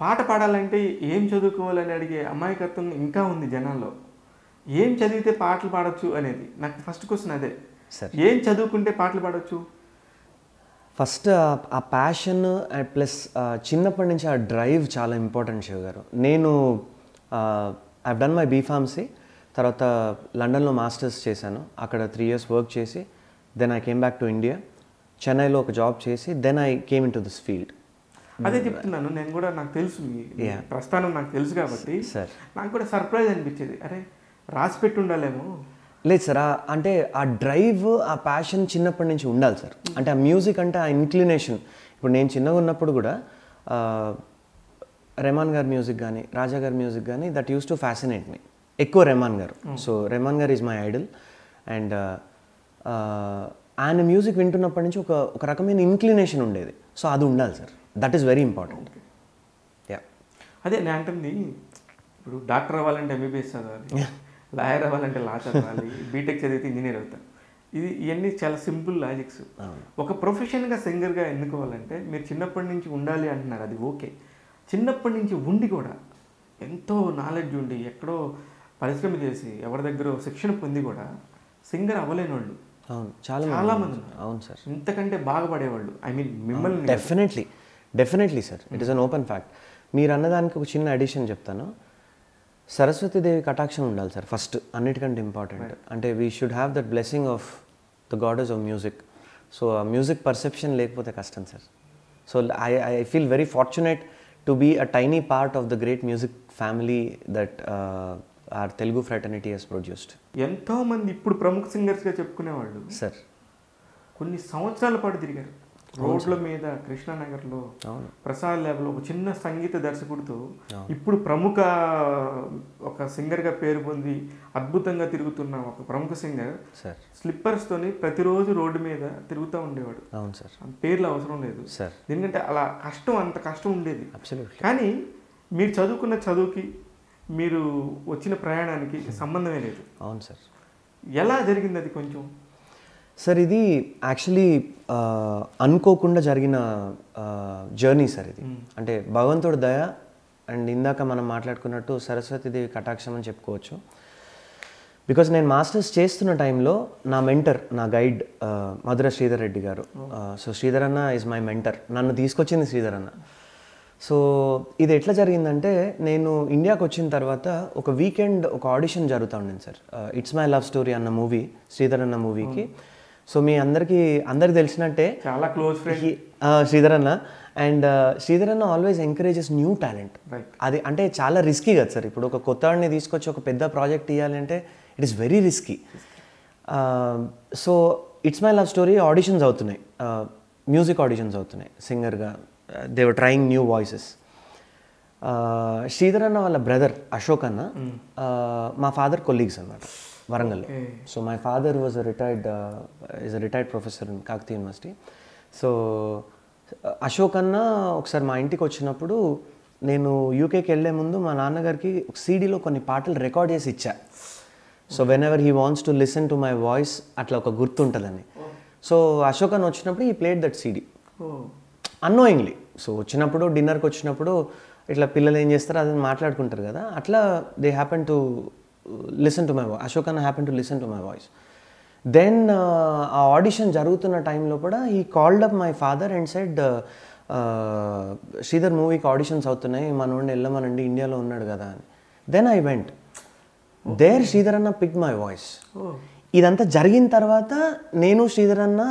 పాట పాడాలంటే ఏం చదువుకోవాలని అడిగే అమాయకత్వం ఇంకా ఉంది జనాల్లో. ఏం చదివితే పాటలు పాడొచ్చు అనేది నాకు ఫస్ట్ క్వశ్చన్ అదే. సార్ ఏం చదువుకుంటే పాటలు పాడొచ్చు? ఫస్ట్ ఆ ప్యాషన్ ప్లస్ చిన్నప్పటి నుంచి ఆ డ్రైవ్ చాలా ఇంపార్టెంట్ శివ గారు. నేను ఐ డన్ మై బీఫార్మసీ, తర్వాత లండన్లో మాస్టర్స్ చేశాను. అక్కడ 3 years వర్క్ చేసి then I came back to India. చెన్నైలో ఒక జాబ్ చేసి then I came into this field. అదే చెప్తున్నాను నేను కూడా. నాకు తెలుసు మీ ప్రస్థానం నాకు తెలుసు కాబట్టి సార్ నాకు కూడా సర్ప్రైజ్ అనిపించేది. అరే రాసి పెట్టి ఉండాలేమో. లేదు సార్, అంటే ఆ డ్రైవ్ ఆ ప్యాషన్ చిన్నప్పటి నుంచి ఉండాలి సార్. అంటే ఆ మ్యూజిక్ అంటే ఆ ఇంక్లినేషన్. ఇప్పుడు నేను చిన్నగా ఉన్నప్పుడు కూడా రెహమాన్ గారి మ్యూజిక్ కానీ రాజా గారి మ్యూజిక్ కానీ దట్ యూస్ టు ఫ్యాసినేట్ మీ. ఎక్కువ రెహమాన్ గారు. సో రెహమాన్ గారు ఈజ్ మై ఐడల్. అండ్ ఆయన మ్యూజిక్ వింటున్నప్పటి నుంచి ఒక రకమైన ఇంక్లినేషన్ ఉండేది. సో అది ఉండాలి sir. That is very important. Yeah అదే నేను అంటుంది. ఇప్పుడు డాక్టర్ అవ్వాలంటే ఎంబీబీఎస్ చదవాలి, లాయర్ అవ్వాలంటే లా చదవాలి, బీటెక్ చదివితే ఇంజనీర్ అవుతాం. ఇవన్నీ చాలా సింపుల్ లాజిక్స్. ఒక ప్రొఫెషన్గా సింగర్గా ఎన్నుకోవాలంటే మీరు చిన్నప్పటి నుంచి ఉండాలి అంటున్నారు, అది ఓకే. చిన్నప్పటి నుంచి ఉండి కూడా ఎంతో నాలెడ్జ్ ఉండి ఎక్కడో పరిశ్రమ చేసి ఎవరి దగ్గర శిక్షణ పొంది కూడా సింగర్ అవ్వలేని వాళ్ళు అవును చాలా మంది ఉన్నారు. అవును సార్. ఇంతకంటే బాగుపడేవాళ్ళు. ఐ మీన్ మిమ్మల్ని definitely sir. It is an open fact. మీరు అన్నదానికి ఒక చిన్న అడిషన్ చెప్తాను. సరస్వతీదేవి కటాక్షం ఉండాలి సార్ ఫస్ట్, అన్నిటికంటే ఇంపార్టెంట్. అంటే we should have that blessing of the goddess of music. So ఆ మ్యూజిక్ పర్సెప్షన్ లేకపోతే కష్టం sir. So I feel very fortunate to be a tiny part of the great music family that are Telugu fraternity has produced. ఎంతోమంది ఇప్పుడు ప్రముఖ సింగర్స్గా చెప్పుకునేవాళ్ళు sir కొన్ని సంవత్సరాల పాటు తిరిగారు రోడ్ల మీద. కృష్ణానగర్లో ప్రసాద్ ల్యాబ్లో ఒక చిన్న సంగీత దర్శకుడితో ఇప్పుడు ప్రముఖ ఒక సింగర్గా పేరు పొంది అద్భుతంగా తిరుగుతున్న ఒక ప్రముఖ సింగర్ స్లిప్పర్స్తోని ప్రతిరోజు రోడ్డు మీద తిరుగుతూ ఉండేవాడు. అవును సార్. పేర్లు అవసరం లేదు సార్, ఎందుకంటే అలా అంత కష్టం ఉండేది. అబ్సల్యూట్లీ. కానీ మీరు చదువుకున్న చదువుకి మీరు వచ్చిన ప్రయాణానికి సంబంధమే లేదు. అవును సార్. ఎలా జరిగింది అది కొంచెం? సార్ ఇది యాక్చువల్లీ అనుకోకుండా జరిగిన జర్నీ సార్ ఇది. అంటే భగవంతుడి దయ అండ్ ఇందాక మనం మాట్లాడుకున్నట్టు సరస్వతీదేవి కటాక్షం అని చెప్పుకోవచ్చు. బికాజ్ నేను మాస్టర్స్ చేస్తున్న టైంలో నా మెంటర్, నా గైడ్ మధుర శ్రీధర్ రెడ్డి గారు. సో శ్రీధర్ అన్న ఈజ్ మై మెంటర్. నన్ను తీసుకొచ్చింది శ్రీధర్ అన్న. సో ఇది ఎట్లా జరిగిందంటే, నేను ఇండియాకి వచ్చిన తర్వాత ఒక వీకెండ్ ఒక ఆడిషన్ జరుగుతూ ఉండింది sir. It's my love story అన్న మూవీ, శ్రీధర్ అన్న మూవీకి. సో మీ అందరికీ తెలిసినట్టే చాలా క్లోజ్ ఫ్రెండ్ శ్రీధర్ అన్న. అండ్ శ్రీధర్ అన్న ఆల్వేస్ ఎంకరేజెస్ న్యూ టాలెంట్. అది అంటే చాలా రిస్కీ కదా సార్. ఇప్పుడు ఒక కొత్త వాడిని తీసుకొచ్చి ఒక పెద్ద ప్రాజెక్ట్ ఇవ్వాలంటే it is very risky. So it's my love story auditions అవుతున్నాయి, మ్యూజిక్ ఆడిషన్స్ అవుతున్నాయి సింగర్గా. They were trying new voices. Sridhar అన్న వాళ్ళ బ్రదర్ అశోక్ అన్న మా ఫాదర్ కొలీగ్స్ అన్నమాట వరంగల్లో. So my father was is a retired professor in Kakatiya university. So Ashok అన్న ఒకసారి మా ఇంటికి వచ్చినప్పుడు నేను యూకేకి వెళ్ళే ముందు మా నాన్నగారికి ఒక సీడీలో కొన్ని పాటలు రికార్డ్ చేసి ఇచ్చా. So whenever he wants to listen to my voice అట్లా ఒక గుర్తుంటుందని. సో అశోక్ అన్న వచ్చినప్పుడు ఈ played that CD annoyingly. So వచ్చినప్పుడు డిన్నర్కి వచ్చినప్పుడు ఇట్లా పిల్లలు ఏం చేస్తారో అది మాట్లాడుకుంటారు కదా, అట్లా they happen to listen to my voice. Ashok అన్న happen to listen to my voice. Then ఆ ఆడిషన్ జరుగుతున్న టైంలో కూడా ఈ called up my father and said, Sridhar మూవీకి ఆడిషన్స్ అవుతున్నాయి, మనోడిని వెళ్ళమనండి, ఇండియాలో ఉన్నాడు కదా అని. Then I went there. Sridhar అన్న పిక్ మై వాయిస్. ఇదంతా జరిగిన తర్వాత నేను శ్రీధర్ అన్న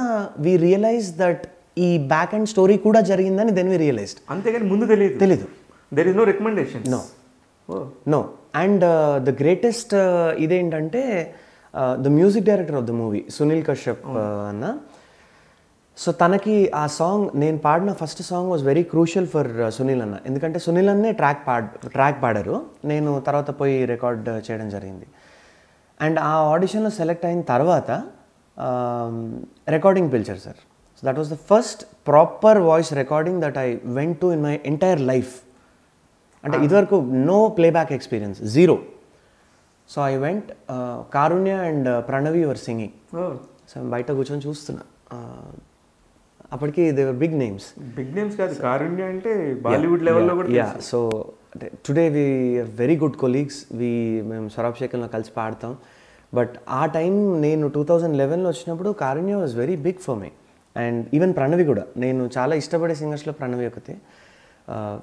వి రియలైజ్ దట్ ఈ బ్యాక్ అండ్ స్టోరీ కూడా జరిగిందని దెన్ వి రియలైజ్డ్. అంతేగాని ముందు తెలీదు. There is no recommendation. No. And the greatest ఇదేంటంటే the music director of the movie Sunil Kashyap అన్న. సో తనకి ఆ సాంగ్ నేను పాడిన first song was very crucial for Sunil అన్న. ఎందుకంటే సునీల్ అన్నే ట్రాక్ పాడారు, నేను తర్వాత పోయి రికార్డ్ చేయడం జరిగింది. అండ్ ఆ ఆడిషన్లో సెలెక్ట్ అయిన తర్వాత రికార్డింగ్ పిలిచారు sir. So that was the first proper voice recording that I went to in my entire life. అంటే ఇదివరకు no playback experience, zero. So I went, Karunya and Pranavi were singing. So బయట కూర్చొని చూస్తున్నా, అప్పటికి they were big names. Big names కాదు, కారుణ్య అంటే బాలీవుడ్ లెవెల్లో కూడా. Yeah, so today we are very good colleagues. మేము స్వరాభిషేకంలో కలిసి పాడతాం. బట్ ఆ టైం నేను 2011లో వచ్చినప్పుడు Karunya was very big for me. And even Pranavi కూడా. నేను చాలా ఇష్టపడే సింగర్స్లో ప్రణవి ఒకటి.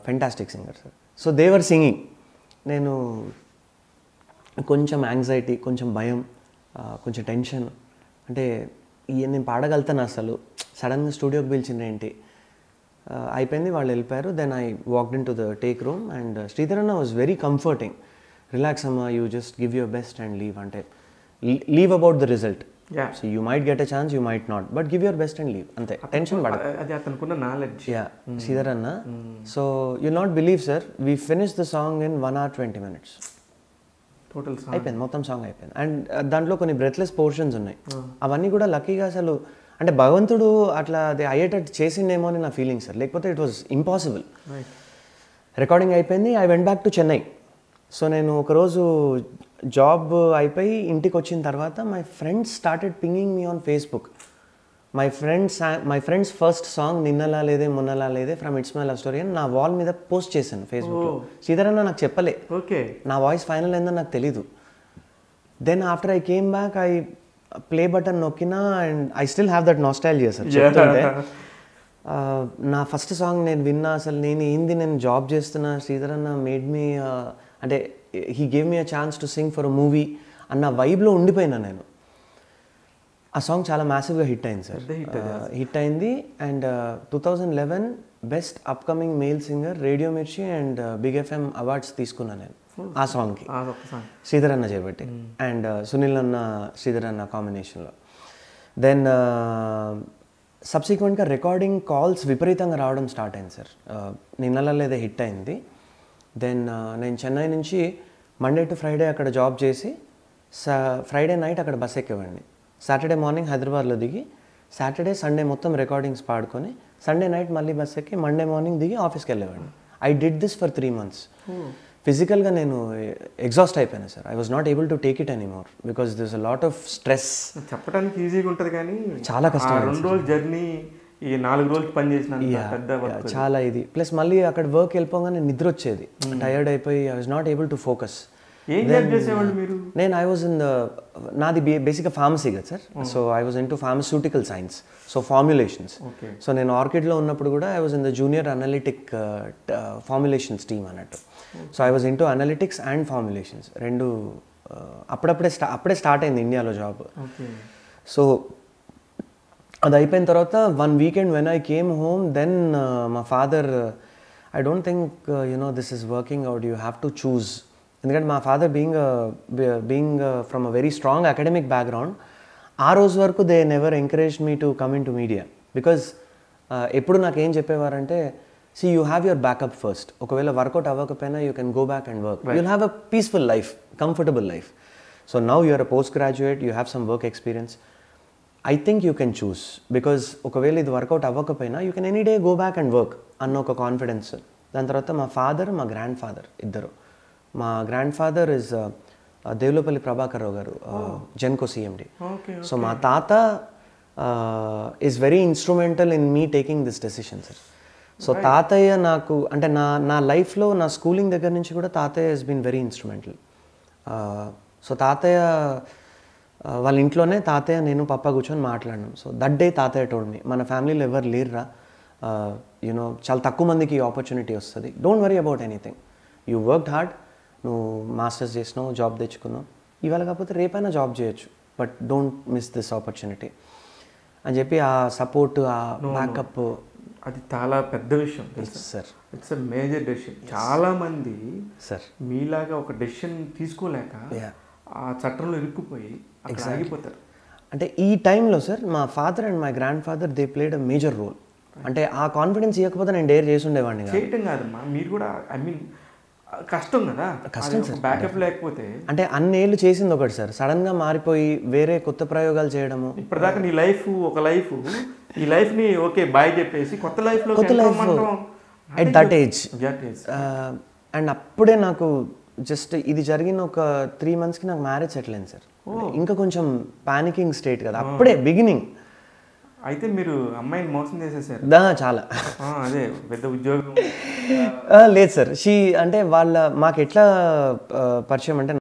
Fantastic singer sir. So they were singing. నేను కొంచెం యాంగ్జైటీ, కొంచెం భయం, కొంచెం టెన్షన్. అంటే నేను పాడగలుగుతాను అసలు, సడన్గా స్టూడియోకి పిలిచింది ఏంటి, అయిపోయింది, వాళ్ళు వెళ్ళిపోయారు. Then I walked in to the take room and Sridhar అన్న వాజ్ వెరీ కంఫర్టింగ్. రిలాక్స్ అమ్మా, you just give your best and leave. అంటే leave about the result. So you might get a chance, you might not, but give your best and leave. అంతే, tension పడదు. అది అతనుకున్న knowledge. Yeah, Sridhar అన్న. So you not believe sir, we finish the song in 1 hour 20 minutes. Total అయిపోయింది, మొత్తం song అయిపోయింది. And దాంట్లో కొన్ని బ్రెత్లెస్ పోర్షన్స్ ఉన్నాయి. అవన్నీ కూడా లక్కీగా అసలు అంటే భగవంతుడు అట్లా అది అయ్యేటట్టు చేసిండేమో అని నా ఫీలింగ్ సార్. లేకపోతే ఇట్ వాజ్ ఇంపాసిబుల్. రికార్డింగ్ అయిపోయింది. I went back to Chennai. So నేను ఒకరోజు జాబ్ అయిపోయి ఇంటికి వచ్చిన తర్వాత my friends started pinging me on Facebook. My friends first song నిన్నలా లేదే మొన్నలా లేదే from it's my love story అని నా వాల్ మీద పోస్ట్ చేశాను ఫేస్బుక్లో. శ్రీధర్ అన్న నాకు చెప్పలే, నా వాయిస్ ఫైనల్ అయిందో నాకు తెలీదు. Then after I came back, I play button నొక్కినా and I still have that nostalgia sir. చెప్తుంటే నా ఫస్ట్ సాంగ్ నేను విన్నా, అసలు నేను జాబ్ చేస్తున్నా, శ్రీధర్ అన్న మేడ్ మీ అంటే he gave me a chance to sing for a movie అన్న వైబ్లో ఉండిపోయినా నేను. ఆ సాంగ్ చాలా మ్యాసివ్గా హిట్ అయింది సార్. హిట్ అయింది. And 2011 best upcoming male singer radio మిర్చి అండ్ బిగ్ ఎఫ్ఎం అవార్డ్స్ తీసుకున్నాను నేను ఆ సాంగ్కి, శ్రీధర్ అన్న చేపట్టి అండ్ సునీల్ అన్న శ్రీధర్ అన్న కాంబినేషన్లో. దెన్ సబ్సిక్వెంట్గా రికార్డింగ్ కాల్స్ విపరీతంగా రావడం స్టార్ట్ అయింది సార్. నిన్నలా లేదా హిట్ అయింది. దెన్ నేను చెన్నై నుంచి మండే టు ఫ్రైడే అక్కడ జాబ్ చేసి ఫ్రైడే నైట్ అక్కడ బస్ ఎక్కేవాడిని. సాటర్డే మార్నింగ్ హైదరాబాద్లో దిగి సాటర్డే సండే మొత్తం రికార్డింగ్స్ పాడుకొని సండే నైట్ మళ్ళీ బస్ ఎక్కి మండే మార్నింగ్ దిగి ఆఫీస్కి వెళ్ళేవాడిని. I did this for 3 months. ఫిజికల్గా నేను ఎగ్జాస్ట్ అయిపోయాను sir. I was not able to take it anymore because this a lot of stress. చెప్పడానికి ఈజీగా ఉంటుంది కానీ చాలా కష్టం. 2 రోజుల జర్నీ, ఈ 4 రోజులు పని చేసిన చాలా ఇది. ప్లస్ మళ్ళీ అక్కడ వర్క్ వెళ్ళిపోగానే నిద్ర వచ్చేది, టైర్డ్ అయిపోయి I was not able to focus. నేను ఐ వాజ్ ఇన్ నాది బేసిక్గా ఫార్మసీ కదా sir. So I was into pharmaceutical science, so formulations. So నేను ఆర్కిడ్లో ఉన్నప్పుడు కూడా I was in the junior analytic formulations team అన్నట్టు. So I was into analytics and formulations రెండు. అప్పుడే స్టార్ట్ అయింది ఇండియాలో జాబ్. సో అది అయిపోయిన తర్వాత 1 weekend when I came home, then మా father, I don't think this is working out, you have to choose. ఎందుకంటే మా father being from a very strong academic background, ఆ రోజు వరకు they never encourage me to come into media. Because ఎప్పుడు నాకు ఏం చెప్పేవారంటే, see you have your backup first. ఒకవేళ వర్కౌట్ అవ్వకపోయినా you can go back and work. You'll have a peaceful life, comfortable life. So now you're a post graduate, you have some work experience. I think you can choose. Because ఒకవేళ ఇది work out అవ్వకపోయినా you can any day go back and work అన్న ఒక confidence. దాని తర్వాత మా father, మా grand father ఇద్దరు. మా grand father is Devulapalli Prabhakar Rao గారు, జెన్కో సిఎండి. సో మా తాత is very instrumental in me taking this decision sir. So తాతయ్య నాకు అంటే నా లైఫ్లో నా స్కూలింగ్ దగ్గర నుంచి కూడా తాతయ్య has been very instrumental. So తాతయ్య వాళ్ళ ఇంట్లోనే తాతయ్య నేను పప్ప కూర్చొని మాట్లాడినాం. సో దట్ డే తాతయ్య టోల్డ్ మీ, మన ఫ్యామిలీలో ఎవరు లేరురా, చాలా తక్కువ మందికి ఈ ఆపర్చునిటీ వస్తుంది, don't worry about anything, you worked hard, నువ్వు మాస్టర్స్ చేసినావు, జాబ్ తెచ్చుకున్నావు, ఇవాళ కాకపోతే రేపైనా జాబ్ చేయొచ్చు, but don't miss this opportunity అని చెప్పి ఆ సపోర్ట్, ఆ బ్యాకప్, అది చాలా పెద్ద విషయం sir. It's a major decision. చాలామంది సార్ మీలాగా ఒక డెసిషన్ తీసుకోలేక ఆ చట్టంలో ఇరుక్కుపోయి ఆగిపోతారు. అంటే ఈ టైంలో సార్ మా father and my grand father they played a major role. అంటే ఆ కాన్ఫిడెన్స్ ఇవ్వకపోతే నేను డేర్ చేసి ఉండేవాడిని. చేయటం కాదమ్మా, మీరు కూడా ఐ మీన్ కష్టం కదా, కష్టం సార్. బ్యాకప్ లేకపోతే అంటే అన్నేళ్ళు చేసింది ఒకటి సార్, సడన్గా మారిపోయి వేరే కొత్త ప్రయోగాలు చేయడము. ఇప్పటిదాకా నీ లైఫ్ ఒక లైఫ్, ఈ లైఫ్ని ఓకే బాయ్ చెప్పేసి కొత్త life at that age. And అప్పుడే నాకు జస్ట్ ఇది జరిగిన ఒక 3 monthsకి నాకు మ్యారేజ్ సెటిల్ అయింది సార్. ఇంకా కొంచెం పానికింగ్ స్టేట్ కదా అప్పుడే బిగినింగ్. అయితే మీరు అమ్మాయిని మోసం చేసేసారు. చాలా. అదే పెద్ద ఉద్యోగం లేదు సార్. అంటే మాకు ఎట్లా పరిచయం అంటే